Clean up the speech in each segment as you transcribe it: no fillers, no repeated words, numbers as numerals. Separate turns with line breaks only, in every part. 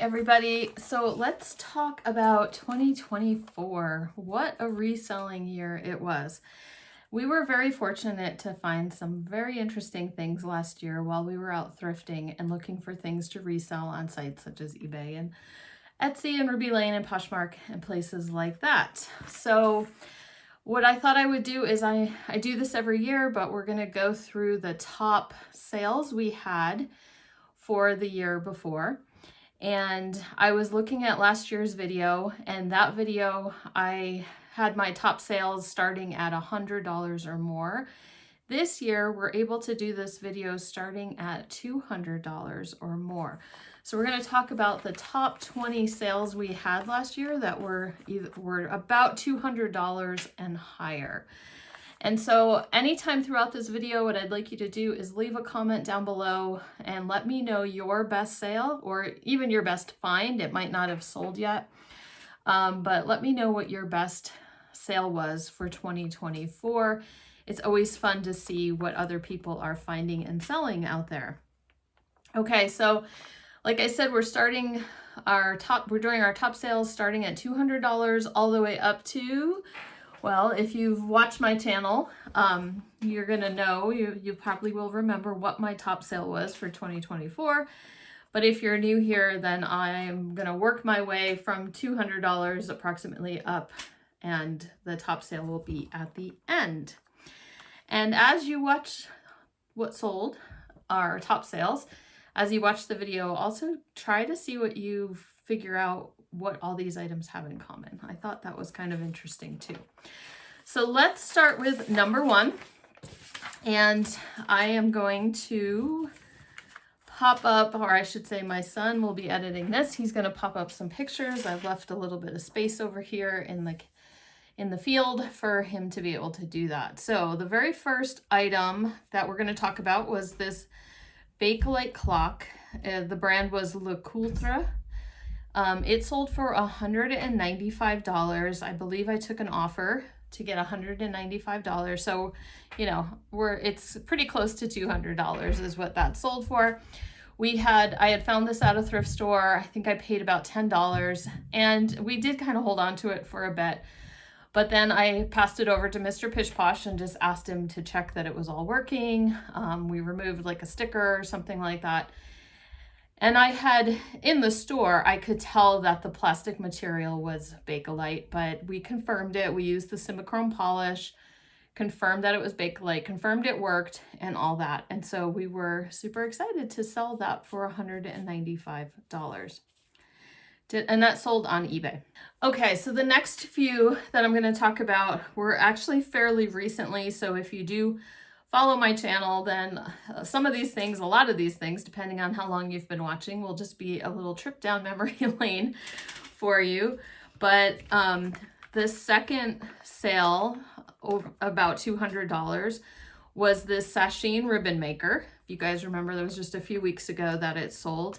everybody. So let's talk about 2024. What a reselling year it was. We were very fortunate to find some very interesting things last year while we were out thrifting and looking for things to resell on sites such as eBay and Etsy and Ruby Lane and Poshmark and places like that. So what I thought I would do is I do this every year, but we're going to go through the top sales we had for the year before. And I was looking at last year's video, and that video I had my top sales starting at $100 or more. This year we're able to do this video starting at $200 or more. So we're going to talk about the top 20 sales we had last year that were about $200 and higher. And so anytime throughout this video, what I'd like you to do is leave a comment down below and let me know your best sale or even your best find. It might not have sold yet, but let me know what your best sale was for 2024. It's always fun to see what other people are finding and selling out there. Okay, so like I said, we're doing our top sales starting at $200 all the way up to, well, if you've watched my channel, you're gonna know, you probably will remember what my top sale was for 2024. But if you're new here, then I'm gonna work my way from $200 approximately up, and the top sale will be at the end. And as you watch what sold, our top sales, as you watch the video, also try to see what you figure out what all these items have in common. I thought that was kind of interesting too. So let's start with number one. And I am going to pop up, or I should say my son will be editing this. He's going to pop up some pictures. I've left a little bit of space over here in the field for him to be able to do that. So the very first item that we're going to talk about was this Bakelite clock. The brand was Le Coultre. It sold for $195. I believe I took an offer to get $195. So, you know, it's pretty close to $200 is what that sold for. I had found this at a thrift store. I think I paid about $10, and we did kind of hold on to it for a bit. But then I passed it over to Mr. Pish Posh and just asked him to check that it was all working. We removed like a sticker or something like that. And in the store, I could tell that the plastic material was Bakelite, but we confirmed it. We used the Simichrome polish, confirmed that it was Bakelite, confirmed it worked and all that. And so we were super excited to sell that for $195. And that sold on eBay. Okay, so the next few that I'm going to talk about were actually fairly recently. So if you do follow my channel, then a lot of these things, depending on how long you've been watching, will just be a little trip down memory lane for you. But the second sale, about $200, was this Sasheen ribbon maker. If you guys remember, that was just a few weeks ago that it sold.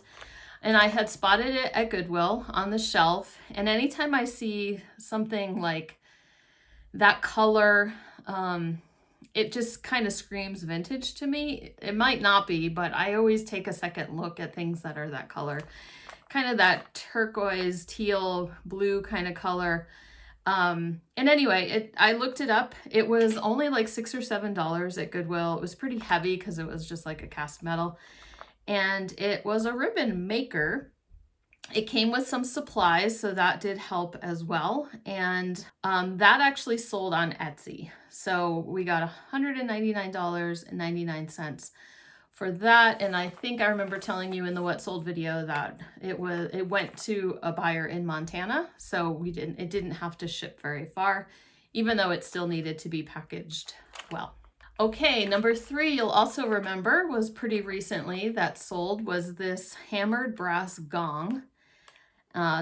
And I had spotted it at Goodwill on the shelf. And anytime I see something like that color, it just kind of screams vintage to me. It might not be, but I always take a second look at things that are that color. Kind of that turquoise, teal, blue kind of color. And anyway, I looked it up. It was only like $6 or $7 at Goodwill. It was pretty heavy because it was just like a cast metal. And it was a ribbon maker. It came with some supplies, so that did help as well. And that actually sold on Etsy. So we got $199.99 for that. And I think I remember telling you in the What Sold video that it went to a buyer in Montana. So it didn't have to ship very far, even though it still needed to be packaged well. Okay, number 3, you'll also remember, was pretty recently that sold, was this hammered brass gong.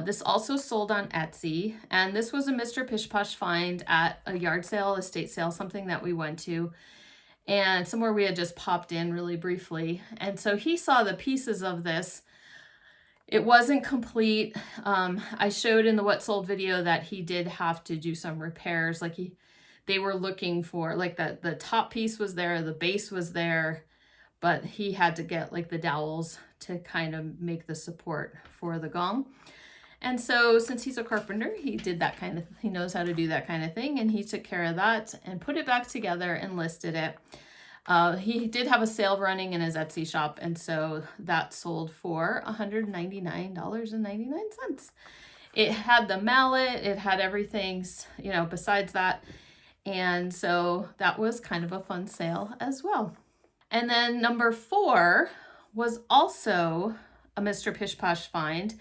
This also sold on Etsy, and this was a Mr. Pish Posh find at a yard sale, estate sale, something that we went to, and somewhere we had just popped in really briefly. And so he saw the pieces of this. It wasn't complete. I showed in the What Sold video that he did have to do some repairs. Like they were looking for, like the top piece was there, the base was there, but he had to get like the dowels to kind of make the support for the gong. And so since he's a carpenter, he knows how to do that kind of thing. And he took care of that and put it back together and listed it. He did have a sale running in his Etsy shop. And so that sold for $199.99. It had the mallet, it had everything, besides that. And so that was kind of a fun sale as well. And then number 4 was also a Mr. Pish Posh find.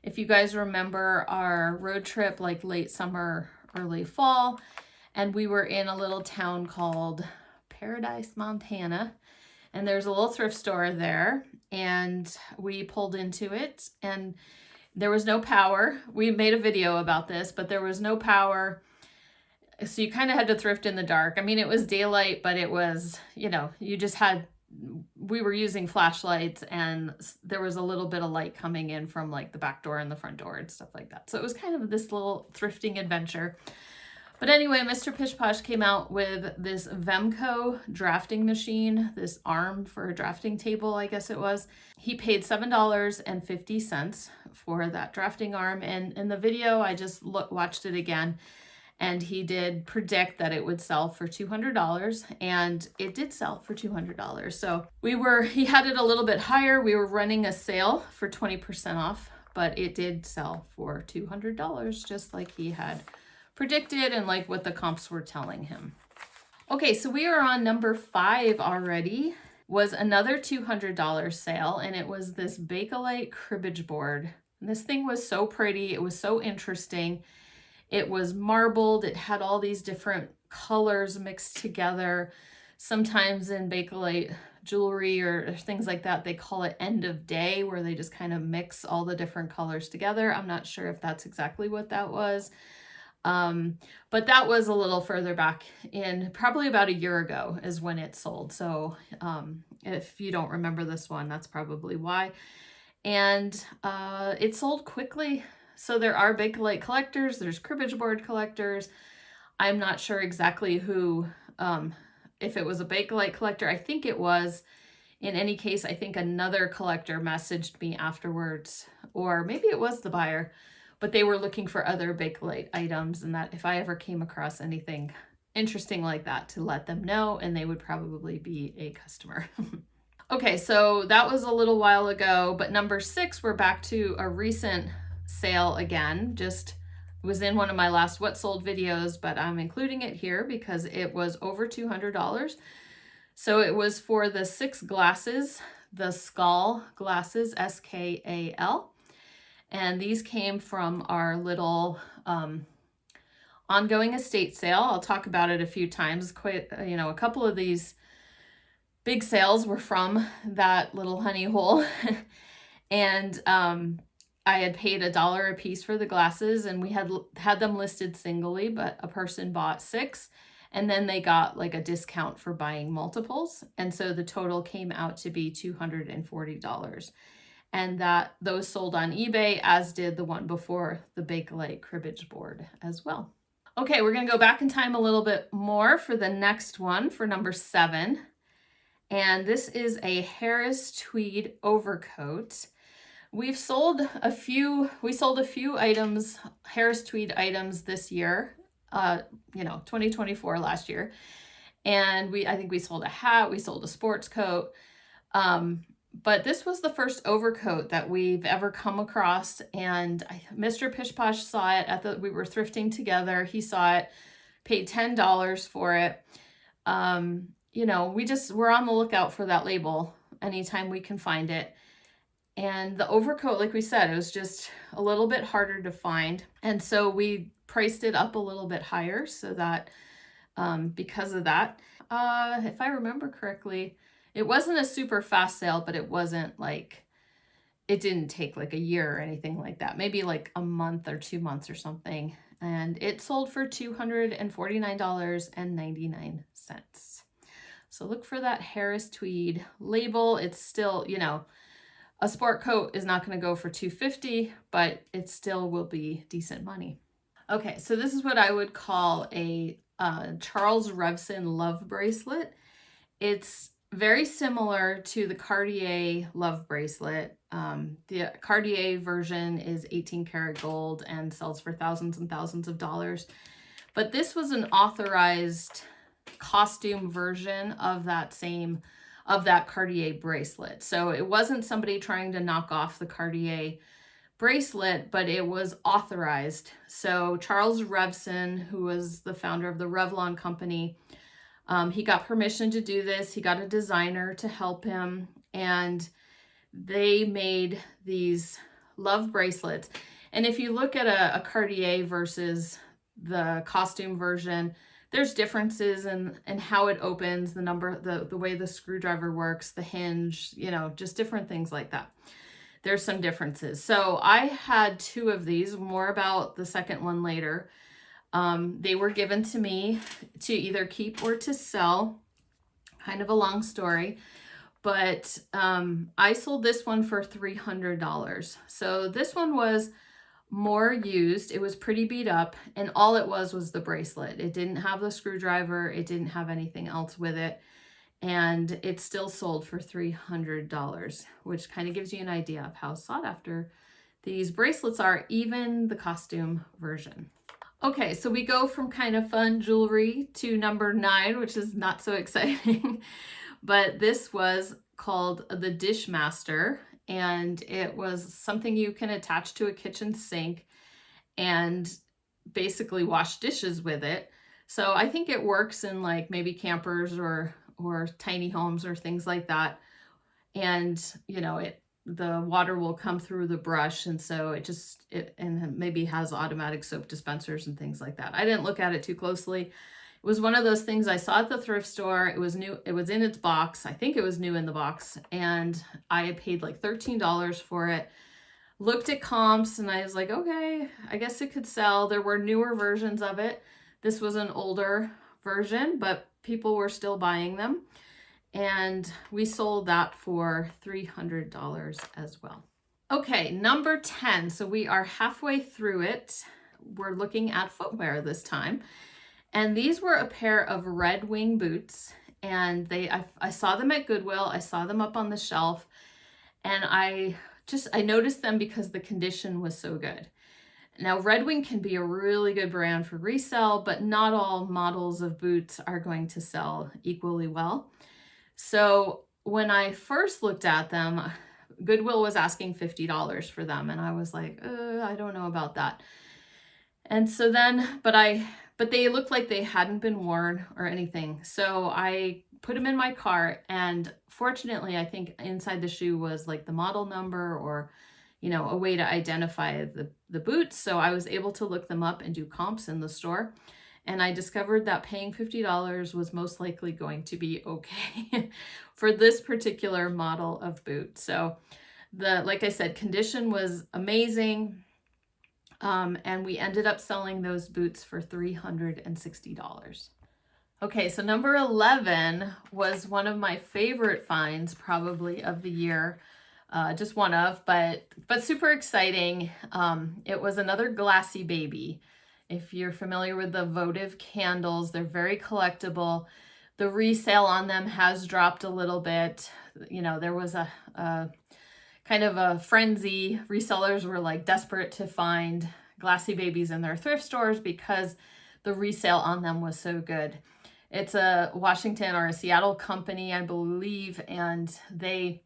If you guys remember our road trip, like late summer, early fall, and we were in a little town called Paradise, Montana, and there's a little thrift store there, and we pulled into it, and there was no power. We made a video about this, but there was no power, so you kind of had to thrift in the dark. I mean, it was daylight, but it was, we were using flashlights, and there was a little bit of light coming in from like the back door and the front door and stuff like that. So it was kind of this little thrifting adventure. But anyway, Mr. Pish Posh came out with this Vemco drafting machine, this arm for a drafting table, I guess it was. He paid $7.50 for that drafting arm. And in the video, I just watched it again. And he did predict that it would sell for $200, and it did sell for $200. So he had it a little bit higher. We were running a sale for 20% off, but it did sell for $200, just like he had predicted and like what the comps were telling him. Okay, so we are on number 5 already. Was another $200 sale, and it was this Bakelite cribbage board. And this thing was so pretty. It was so interesting. It was marbled. It had all these different colors mixed together. Sometimes in Bakelite jewelry or things like that, they call it end of day, where they just kind of mix all the different colors together. I'm not sure if that's exactly what that was. But that was a little further back in, probably about a year ago is when it sold. So if you don't remember this one, that's probably why. And it sold quickly. So there are Bakelite collectors, there's cribbage board collectors. I'm not sure exactly who, if it was a Bakelite collector. I think it was. In any case, I think another collector messaged me afterwards, or maybe it was the buyer, but they were looking for other Bakelite items, and that if I ever came across anything interesting like that, to let them know, and they would probably be a customer. Okay, so that was a little while ago, but number 6, we're back to a recent sale again. Just was in one of my last what sold videos, but I'm including it here because it was over $200. So it was for the 6 glasses, the Skal glasses, S-K-A-L. And these came from our little ongoing estate sale. I'll talk about it a few times. A couple of these big sales were from that little honey hole. And I had paid $1 a piece for the glasses, and we had them listed singly, but a person bought 6, and then they got like a discount for buying multiples. And so the total came out to be $240. And those sold on eBay, as did the one before, the Bakelite cribbage board as well. Okay, we're gonna go back in time a little bit more for the next one, for number 7. And this is a Harris tweed overcoat. We sold a few items, Harris tweed items this year, 2024 last year. And I think we sold a hat, we sold a sports coat. But this was the first overcoat that we've ever come across. And Mr. Pish Posh saw it we were thrifting together. He saw it, paid $10 for it. We're on the lookout for that label anytime we can find it. And the overcoat, like we said, it was just a little bit harder to find. And so we priced it up a little bit higher so that because of that, if I remember correctly, it wasn't a super fast sale, but it wasn't like, it didn't take like a year or anything like that. Maybe like a month or 2 months or something. And it sold for $249.99. So look for that Harris tweed label. It's still, a sport coat is not going to go for $250, but it still will be decent money. Okay, so this is what I would call a Charles Revson love bracelet. It's very similar to the Cartier Love Bracelet. The Cartier version is 18 karat gold and sells for thousands and thousands of dollars. But this was an authorized costume version of that Cartier bracelet. So it wasn't somebody trying to knock off the Cartier bracelet, but it was authorized. So Charles Revson, who was the founder of the Revlon company, he got permission to do this. He got a designer to help him, and they made these love bracelets. And if you look at a Cartier versus the costume version, there's differences in how it opens, the way the screwdriver works, the hinge, just different things like that. There's some differences. So I had two of these, more about the second one later. They were given to me to either keep or to sell. Kind of a long story, but I sold this one for $300. So this one was more used. It was pretty beat up, and all it was the bracelet. It didn't have the screwdriver. It didn't have anything else with it. And it still sold for $300, which kind of gives you an idea of how sought after these bracelets are, even the costume version. Okay, so we go from kind of fun jewelry to number 9, which is not so exciting, but this was called the Dishmaster, and it was something you can attach to a kitchen sink and basically wash dishes with it. So I think it works in like maybe campers or tiny homes or things like that. And the water will come through the brush, and so it maybe has automatic soap dispensers and things like that. I didn't look at it too closely. It was one of those things I saw at the thrift store. It was new. It was in its box. I think it was new in the box, and I paid like $13 for it. Looked at comps, and I was like, okay, I guess it could sell. There were newer versions of it. This was an older version, but people were still buying them. And we sold that for $300 as well. Okay, number 10. So we are halfway through it. We're looking at footwear this time. And these were a pair of Red Wing boots. And I saw them at Goodwill. I saw them up on the shelf. And I noticed them because the condition was so good. Now, Red Wing can be a really good brand for resale, but not all models of boots are going to sell equally well. So when I first looked at them, Goodwill was asking $50 for them. And I was like, I don't know about that. And so then, but they looked like they hadn't been worn or anything. So I put them in my cart, and fortunately, I think inside the shoe was like the model number or, a way to identify the boots. So I was able to look them up and do comps in the store. And I discovered that paying $50 was most likely going to be okay for this particular model of boot. So like I said, condition was amazing. And we ended up selling those boots for $360. Okay, so number 11 was one of my favorite finds probably of the year. Just one of, but super exciting. It was another Glassy Baby. If you're familiar with the votive candles, they're very collectible. The resale on them has dropped a little bit. There was a kind of a frenzy. Resellers were like desperate to find Glassy Babies in their thrift stores because the resale on them was so good. It's a Washington or a Seattle company, I believe, and they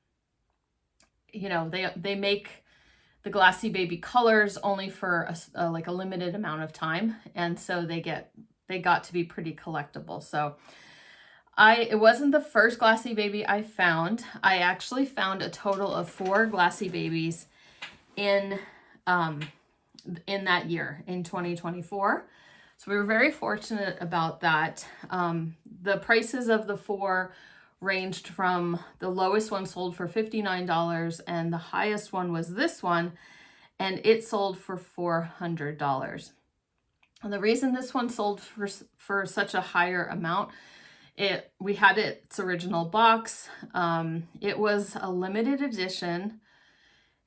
make the Glassy Baby colors only for a limited amount of time, and so they got to be pretty collectible. So it wasn't the first Glassy Baby I found. I actually found a total of 4 Glassy Babies in that year, in 2024. So we were very fortunate about that. The prices of the 4 ranged from the lowest one sold for $59 and the highest one was this one, and it sold for $400. And the reason this one sold for such a higher amount, we had its original box. It was a limited edition,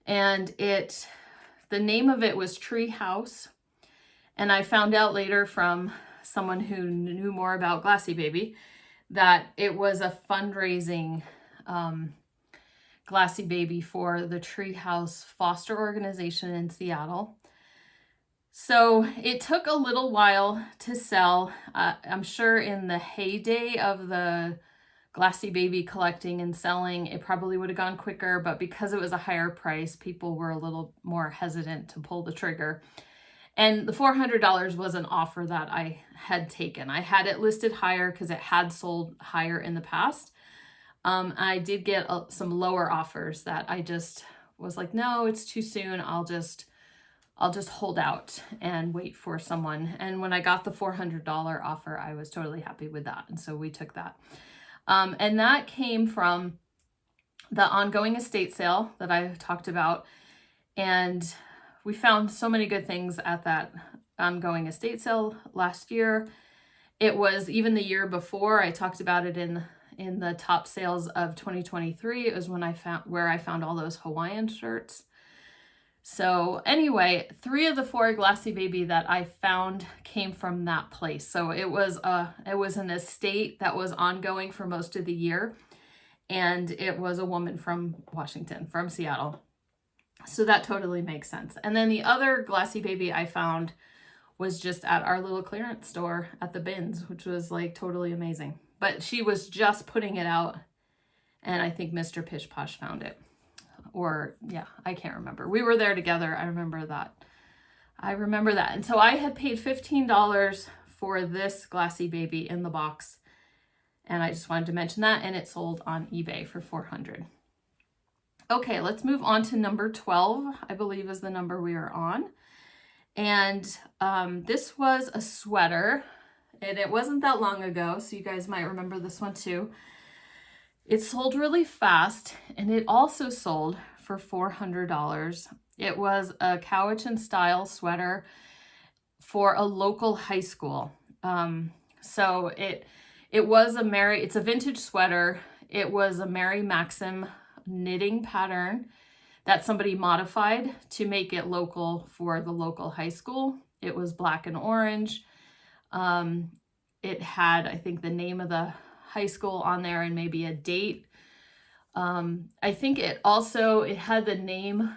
and the name of it was Tree House. And I found out later from someone who knew more about Glassy Baby that it was a fundraising glassy baby for the Treehouse Foster Organization in Seattle. So it took a little while to sell. I'm sure in the heyday of the glassy baby collecting and selling, it probably would have gone quicker, but because it was a higher price, people were a little more hesitant to pull the trigger. And the $400 was an offer that I had taken. I had it listed higher because it had sold higher in the past. I did get some lower offers that I just was like, no, it's too soon. I'll just hold out and wait for someone. And when I got the $400 offer, I was totally happy with that. And so we took that. And that came from the ongoing estate sale that I talked about. And we found so many good things at that ongoing estate sale last year. It was even the year before. I talked about it in the top sales of 2023. It was when I found all those Hawaiian shirts. So anyway, 3 of the 4 glassy baby that I found came from that place. So it was an estate that was ongoing for most of the year. And it was a woman from Washington, from Seattle. So that totally makes sense. And then the other glassy baby I found was just at our little clearance store at the bins, which was like totally amazing. But she was just putting it out, and I think Mr. Pish Posh found it. Or yeah, I can't remember. We were there together. I remember that. And so I had paid $15 for this glassy baby in the box. And I just wanted to mention that, and it sold on eBay for $400. Okay, let's move on to number 12, I believe is the number we are on. And this was a sweater, and it wasn't that long ago, so you guys might remember this one too. It sold really fast, and it also sold for $400. It was a Cowichan style sweater for a local high school. So it's a vintage sweater. It was a Mary Maxim knitting pattern that somebody modified to make it local for the local high school. It was black and orange. It had, I think, the name of the high school on there and maybe a date. I think it had the name,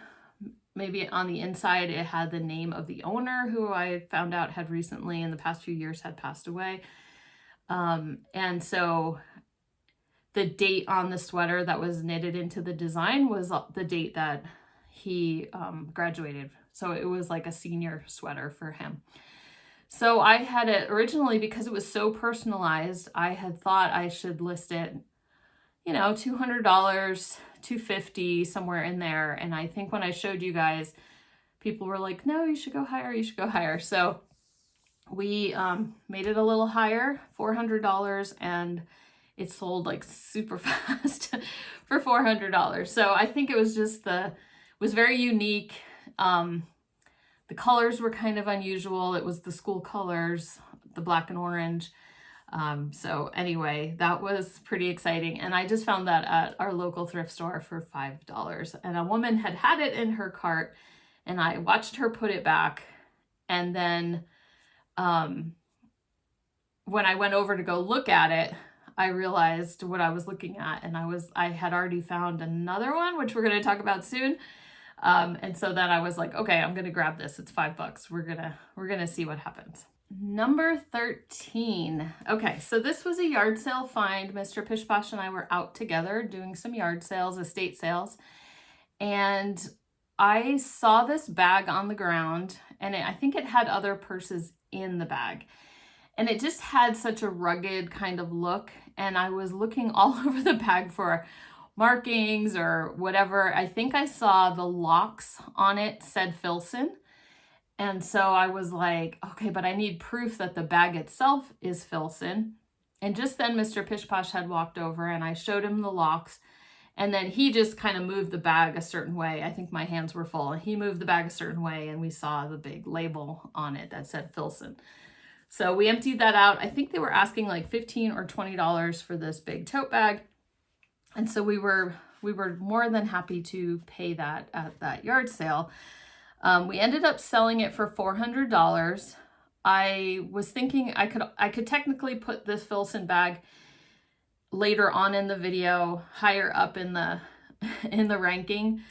maybe on the inside, it had the name of the owner, who I found out had recently in the past few years had passed away. And so the date on the sweater that was knitted into the design was the date that he graduated. So it was like a senior sweater for him. So I had it originally, because it was so personalized, I had thought I should list it, $200, $250, somewhere in there. And I think when I showed you guys, people were like, no, you should go higher. So we made it a little higher, $400, and it sold like super fast for $400. So I think it was was very unique. The colors were kind of unusual. It was the school colors, the black and orange. So anyway, that was pretty exciting. And I just found that at our local thrift store for $5. And a woman had it in her cart, and I watched her put it back. And then when I went over to go look at it, I realized what I was looking at, and I had already found another one, which we're going to talk about soon. And so then I was like, okay, I'm going to grab this. It's $5. We're going to see what happens. Number 13. Okay, so this was a yard sale find. Mr. Pish Posh and I were out together doing some yard sales, estate sales, and I saw this bag on the ground, and I think it had other purses in the bag. And it just had such a rugged kind of look. And I was looking all over the bag for markings or whatever. I think I saw the locks on it said Filson. And so I was like, okay, but I need proof that the bag itself is Filson. And just then Mr. Pish Posh had walked over, and I showed him the locks. And then he just kind of moved the bag a certain way. I think my hands were full. He moved the bag a certain way, and we saw the big label on it that said Filson. So we emptied that out. I think they were asking like $15 or $20 for this big tote bag. And so we were more than happy to pay that at that yard sale. We ended up selling it for $400. I was thinking I could technically put this Filson bag later on in the video, higher up in the in the ranking,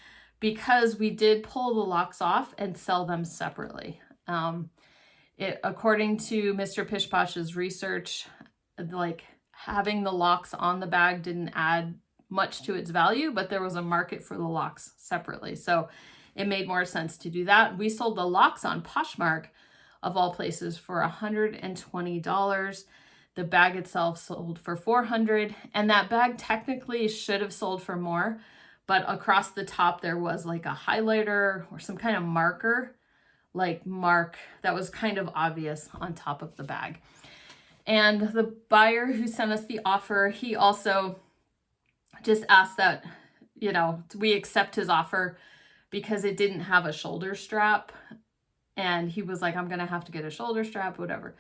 because we did pull the locks off and sell them separately. According to Mr. Pish Posh's research, like having the locks on the bag didn't add much to its value, but there was a market for the locks separately. So it made more sense to do that. We sold the locks on Poshmark, of all places, for $120. The bag itself sold for $400, and that bag technically should have sold for more, but across the top there was like a highlighter or some kind of marker, like mark that was kind of obvious on top of the bag. And the buyer who sent us the offer, he also just asked that, you know, we accept his offer because it didn't have a shoulder strap. And he was like, I'm gonna have to get a shoulder strap, whatever.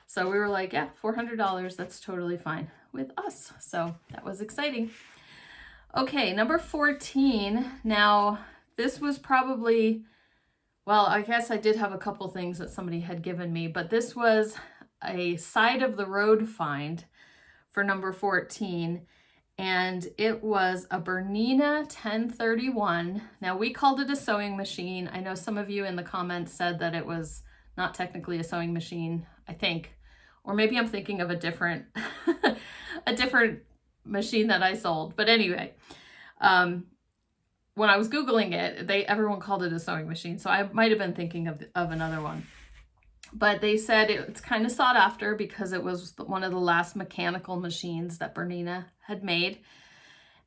So we were like, yeah, $400, that's totally fine with us. So that was exciting. Okay, number 14. Now, this was probably, well, I guess I did have a couple things that somebody had given me, but this was a side of the road find for number 14. And it was a Bernina 1031. Now, we called it a sewing machine. I know some of you in the comments said that it was not technically a sewing machine, I think. Or maybe I'm thinking of a different a different machine that I sold. But anyway, when I was Googling it, everyone called it a sewing machine. So I might have been thinking of another one. But they said it's kind of sought after because it was one of the last mechanical machines that Bernina had made.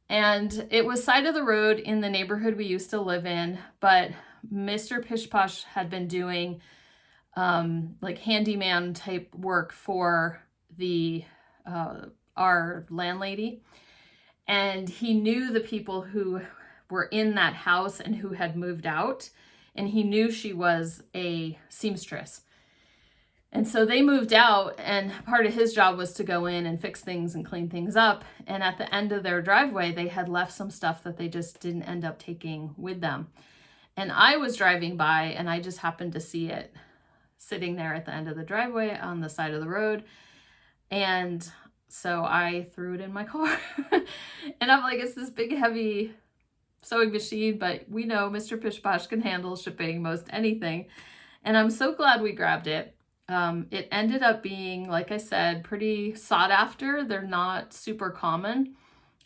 And it was side of the road in the neighborhood we used to live in. But Mr. Pish Posh had been doing like handyman type work for our landlady. And he knew the people who were in that house and who had moved out. And he knew she was a seamstress. And so they moved out, and part of his job was to go in and fix things and clean things up. And at the end of their driveway, they had left some stuff that they just didn't end up taking with them. And I was driving by, and I just happened to see it sitting there at the end of the driveway on the side of the road. And so I threw it in my car. And I'm like, it's this big, heavy sewing machine, but we know Mr. Pish Posh can handle shipping most anything. And I'm so glad we grabbed it. It ended up being, like I said, pretty sought after. They're not super common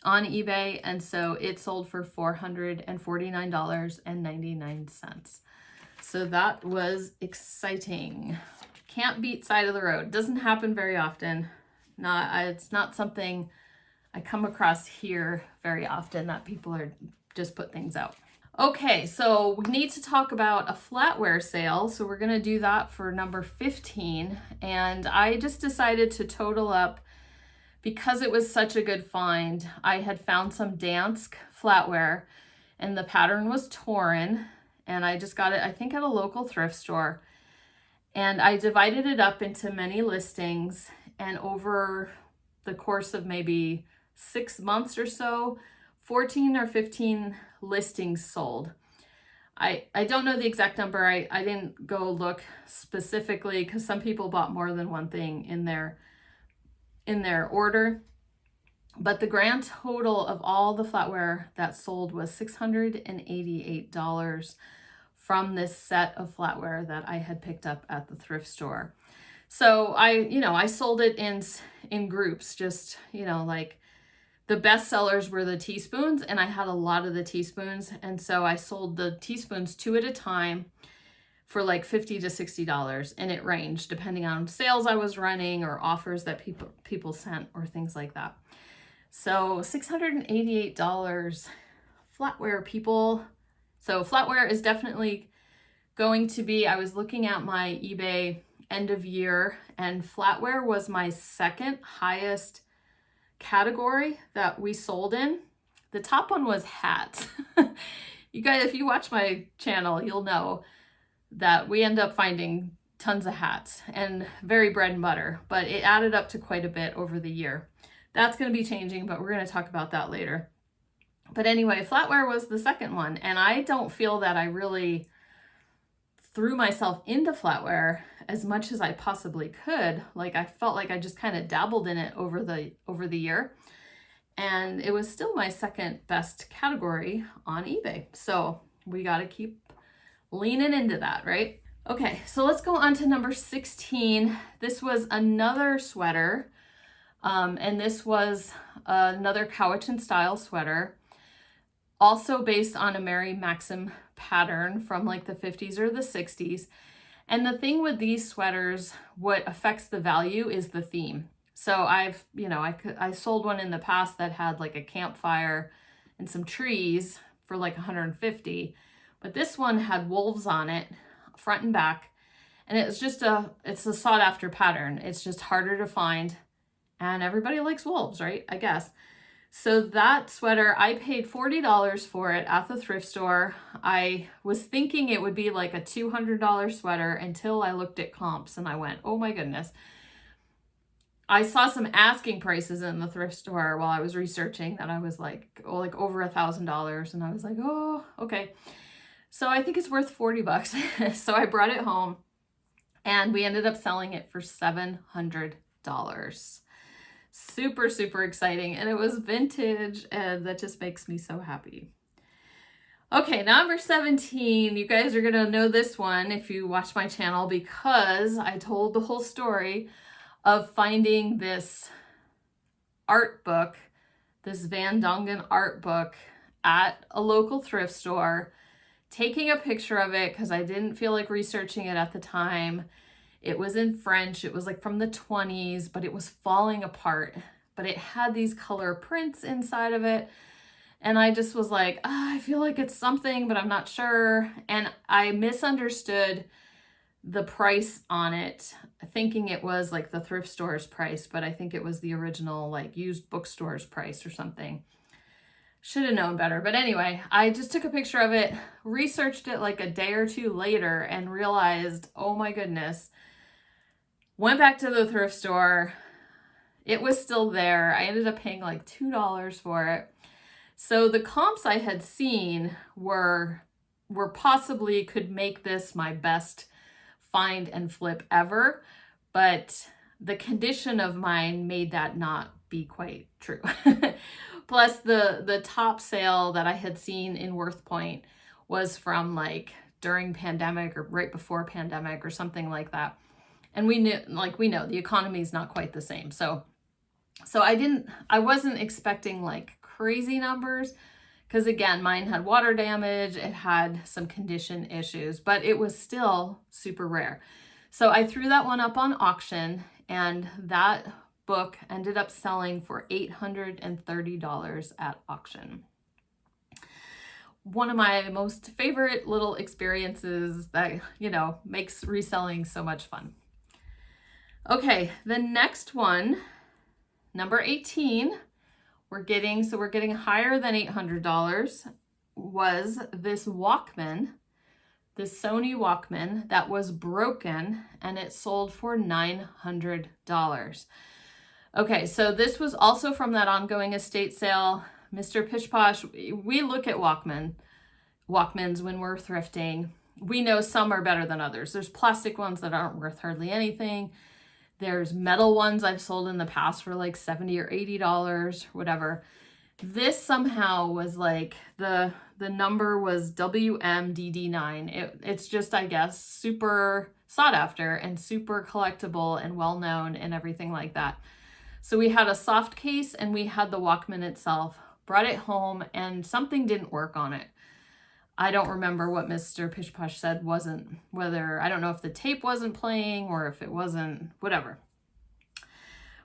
on eBay. And so it sold for $449.99. So that was exciting. Can't beat side of the road. Doesn't happen very often. It's not something I come across here very often, that people are just put things out. Okay, so we need to talk about a flatware sale. So we're gonna do that for number 15. And I just decided to total up, because it was such a good find. I had found some Dansk flatware and the pattern was torn, and I just got it, I think, at a local thrift store. And I divided it up into many listings, and over the course of maybe 6 months or so, 14 or 15 listings sold. I don't know the exact number. I didn't go look specifically, because some people bought more than one thing in their order. But the grand total of all the flatware that sold was $688 from this set of flatware that I had picked up at the thrift store. So I sold it in groups, just, like, the best sellers were the teaspoons, and I had a lot of the teaspoons. And so I sold the teaspoons 2 at a time for like $50 to $60. And it ranged depending on sales I was running or offers that people sent or things like that. So $688 flatware, people. So flatware is definitely going to be, I was looking at my eBay end of year, and flatware was my second highest category that we sold in. The top one was hats. You guys, if you watch my channel, you'll know that we end up finding tons of hats, and very bread and butter, but it added up to quite a bit over the year. That's going to be changing, but we're going to talk about that later. But anyway, flatware was the second one, and I don't feel that I really threw myself into flatware as much as I possibly could. Like, I felt like I just kind of dabbled in it over the year. and it was still my second best category on eBay. So we got to keep leaning into that, right? Okay, so let's go on to number 16. This was another sweater, and this was another Cowichan style sweater, also based on a Mary Maxim pattern from like the 50s or the 60s. And the thing with these sweaters, what affects the value is the theme. So I sold one in the past that had like a campfire and some trees for like 150, but this one had wolves on it, front and back, and it's a sought after pattern. It's just harder to find, and everybody likes wolves, right? I guess. So that sweater, I paid $40 for it at the thrift store. I was thinking it would be like a $200 sweater until I looked at comps and I went, oh my goodness. I saw some asking prices in the thrift store while I was researching that I was like, oh, like over $1,000. And I was like, oh, okay. So I think it's worth 40 bucks. So I brought it home and we ended up selling it for $700. Super, super exciting. And it was vintage, and that just makes me so happy. Okay, number 17. You guys are going to know this one if you watch my channel, because I told the whole story of finding this art book, this Van Dongen art book at a local thrift store, taking a picture of it because I didn't feel like researching it at the time. It was in French. It was like from the 20s, but it was falling apart. But it had these color prints inside of it. And I just was like, I feel like it's something, but I'm not sure. And I misunderstood the price on it, thinking it was like the thrift store's price, but I think it was the original like used bookstore's price or something. Should have known better. But anyway, I just took a picture of it, researched it like a day or two later, and realized, oh my goodness. Went back to the thrift store. It was still there. I ended up paying like $2 for it. So the comps I had seen were possibly could make this my best find and flip ever, but the condition of mine made that not be quite true. Plus the top sale that I had seen in Worth Point was from like during pandemic or right before pandemic or something like that. And we know the economy is not quite the same. So I wasn't expecting like crazy numbers, because again, mine had water damage, it had some condition issues, but it was still super rare. So I threw that one up on auction, and that book ended up selling for $830 at auction. One of my most favorite little experiences that, makes reselling so much fun. Okay, the next one, number 18, we're getting higher than $800, was this Walkman, this Sony Walkman that was broken, and it sold for $900. Okay, so this was also from that ongoing estate sale. Mr. Pish Posh, we look at Walkmans when we're thrifting. We know some are better than others. There's plastic ones that aren't worth hardly anything. There's metal ones I've sold in the past for like $70 or $80, whatever. This somehow was like, the number was WMDD9. It's just, I guess, super sought after and super collectible and well-known and everything like that. So we had a soft case and we had the Walkman itself, brought it home, and something didn't work on it. I don't remember what Mr. Pish Posh said I don't know if the tape wasn't playing or if it wasn't, whatever.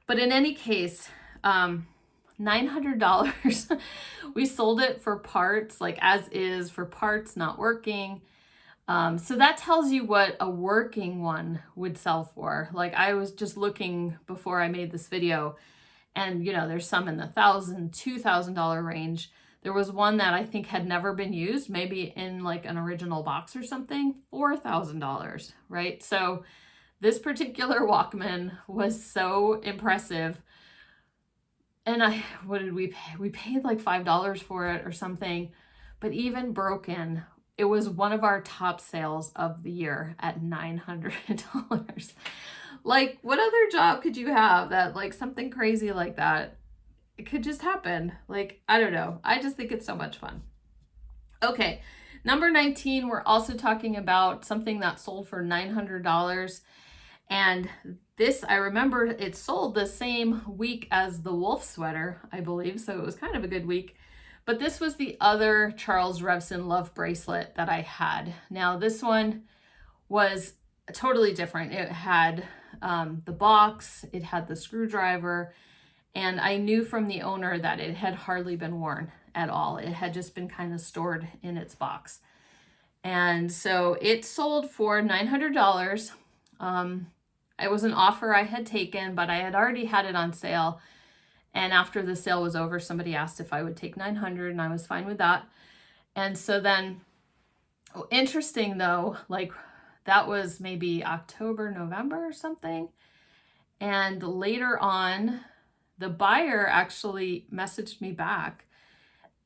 But in any case, $900. We sold it for parts, like as is, for parts not working. So that tells you what a working one would sell for. Like I was just looking before I made this video, and there's some in the $1,000, $2,000 range. There was one that I think had never been used, maybe in like an original box or something, $4,000, right? So this particular Walkman was so impressive. And what did we pay? We paid like $5 for it or something, but even broken, it was one of our top sales of the year at $900. Like, what other job could you have that like something crazy like that it could just happen. Like, I don't know. I just think it's so much fun. Okay, number 19, we're also talking about something that sold for $900. And this, I remember it sold the same week as the wolf sweater, I believe. So it was kind of a good week. But this was the other Charles Revson love bracelet that I had. Now this one was totally different. It had the box, it had the screwdriver, and I knew from the owner that it had hardly been worn at all. It had just been kind of stored in its box. And so it sold for $900. It was an offer I had taken, but I had already had it on sale. And after the sale was over, somebody asked if I would take $900, and I was fine with that. And so then, interesting though, like that was maybe October, November or something. And later on, the buyer actually messaged me back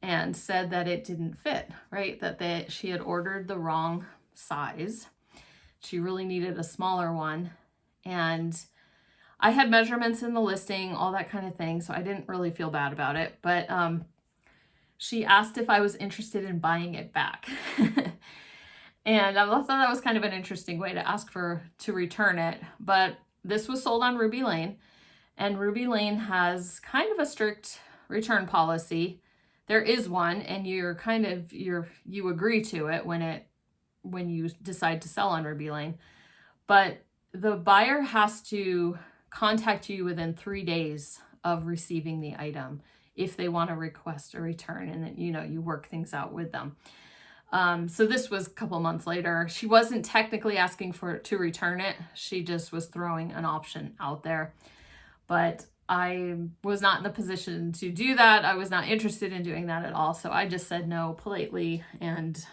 and said that it didn't fit, right? That she had ordered the wrong size. She really needed a smaller one. And I had measurements in the listing, all that kind of thing, so I didn't really feel bad about it. But she asked if I was interested in buying it back. And I thought that was kind of an interesting way to ask to return it. But this was sold on Ruby Lane, and Ruby Lane has kind of a strict return policy. There is one, and you agree to it when you decide to sell on Ruby Lane. But the buyer has to contact you within 3 days of receiving the item if they want to request a return, and then you work things out with them. So this was a couple months later. She wasn't technically asking to return it. She just was throwing an option out there. But I was not in the position to do that. I was not interested in doing that at all. So I just said no politely and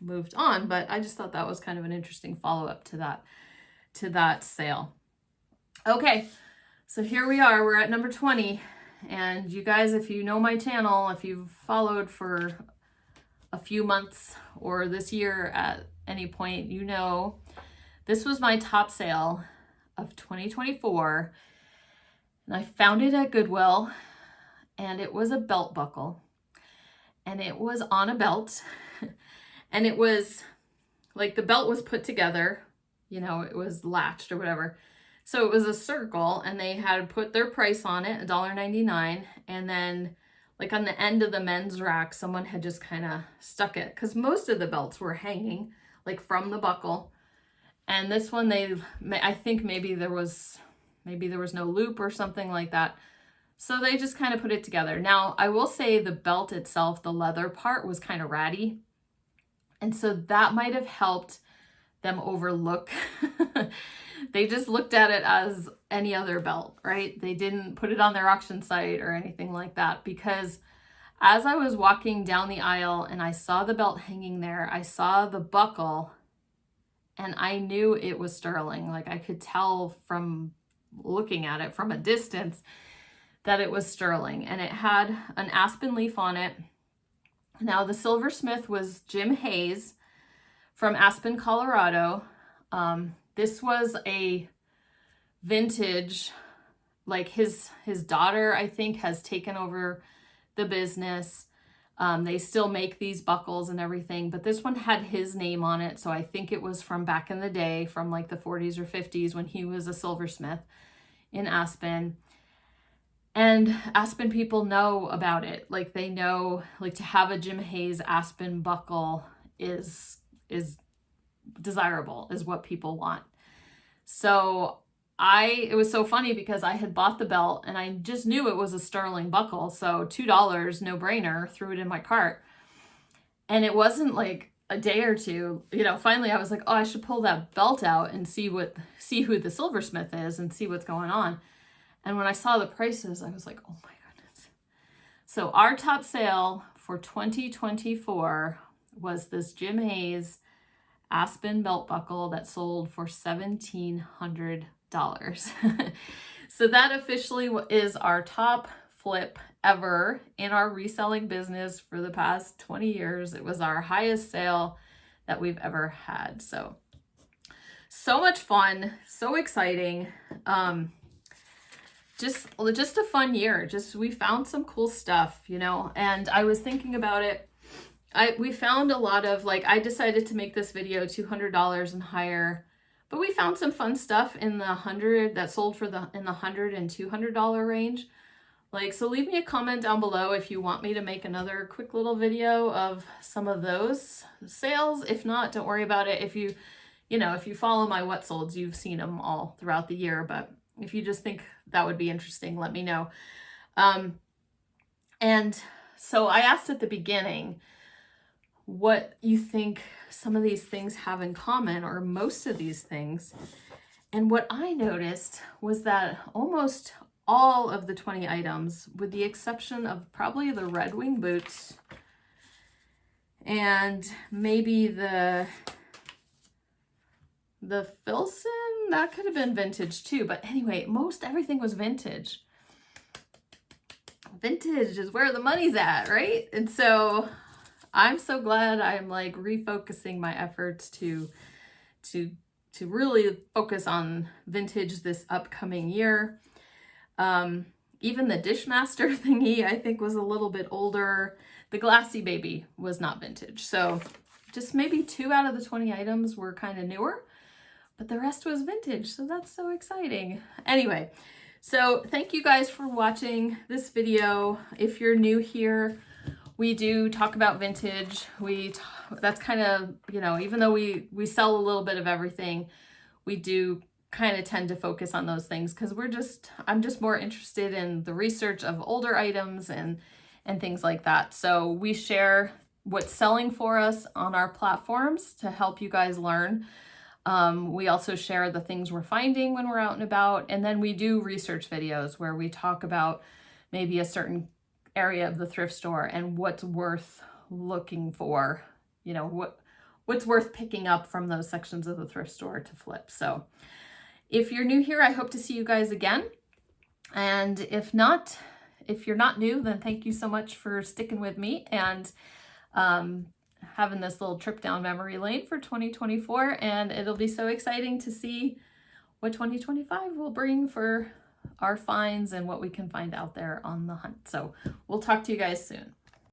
moved on. But I just thought that was kind of an interesting follow-up to that sale. Okay, so here we are. We're at number 20. And you guys, if you know my channel, if you've followed for a few months or this year at any point, this was my top sale of 2024. And I found it at Goodwill, and it was a belt buckle, and it was on a belt, and it was like the belt was put together, it was latched or whatever. So it was a circle, and they had put their price on it, $1.99. And then like on the end of the men's rack, someone had just kind of stuck it, because most of the belts were hanging like from the buckle. And this one, I think maybe there was no loop or something like that. So they just kind of put it together. Now, I will say the belt itself, the leather part, was kind of ratty. And so that might have helped them overlook. They just looked at it as any other belt, right? They didn't put it on their auction site or anything like that, because as I was walking down the aisle and I saw the belt hanging there, I saw the buckle, and I knew it was sterling. Like I could tell from looking at it from a distance that it was sterling, and it had an aspen leaf on it. Now the silversmith was Jim Hayes from Aspen, Colorado. This was a vintage, like his daughter, I think, has taken over the business. They still make these buckles and everything, but this one had his name on it. So I think it was from back in the day, from like the 40s or 50s, when he was a silversmith in Aspen. And Aspen people know about it. Like they know, like to have a Jim Hayes Aspen buckle is desirable, is what people want. So it was so funny because I had bought the belt and I just knew it was a sterling buckle. So $2, no brainer, threw it in my cart. And it wasn't like a day or two, finally I was like, oh, I should pull that belt out and see who the silversmith is and see what's going on. And when I saw the prices, I was like, oh my goodness. So our top sale for 2024 was this Jim Hayes Aspen belt buckle that sold for $1,700. So that officially is our top flip ever in our reselling business for the past 20 years. It was our highest sale that we've ever had. So much fun, so exciting. just a fun year. Just we found some cool stuff, you know, and I was thinking about it. We found a lot of, like, I decided to make this video $200 and higher, but we found some fun stuff in the 100 that sold for in the $100 and $200 range. Like, so leave me a comment down below if you want me to make another quick little video of some of those sales. If not, don't worry about it. If you follow my what solds, you've seen them all throughout the year, but if you just think that would be interesting, let me know. And so I asked at the beginning what you think some of these things have in common, or most of these things. And what I noticed was that almost all of the 20 items, with the exception of probably the Red Wing boots and maybe the Filson, that could have been vintage too. But anyway, most everything was vintage. Vintage is where the money's at, right? And so I'm so glad I'm like refocusing my efforts to really focus on vintage this upcoming year. Even the Dishmaster thingy, I think, was a little bit older. The Glassy Baby was not vintage. So just maybe 2 out of the 20 items were kind of newer, but the rest was vintage. So that's so exciting. Anyway, so thank you guys for watching this video. If you're new here, we do talk about vintage. That's kind of, you know, even though we sell a little bit of everything, we do kind of tend to focus on those things because I'm just more interested in the research of older items and things like that. So we share what's selling for us on our platforms to help you guys learn. We also share the things we're finding when we're out and about. And then we do research videos where we talk about maybe a certain area of the thrift store and what's worth looking for, you know, what's worth picking up from those sections of the thrift store to flip. So if you're new here, I hope to see you guys again. And if you're not new, then thank you so much for sticking with me and having this little trip down memory lane for 2024. And it'll be so exciting to see what 2025 will bring for our finds and what we can find out there on the hunt. So we'll talk to you guys soon.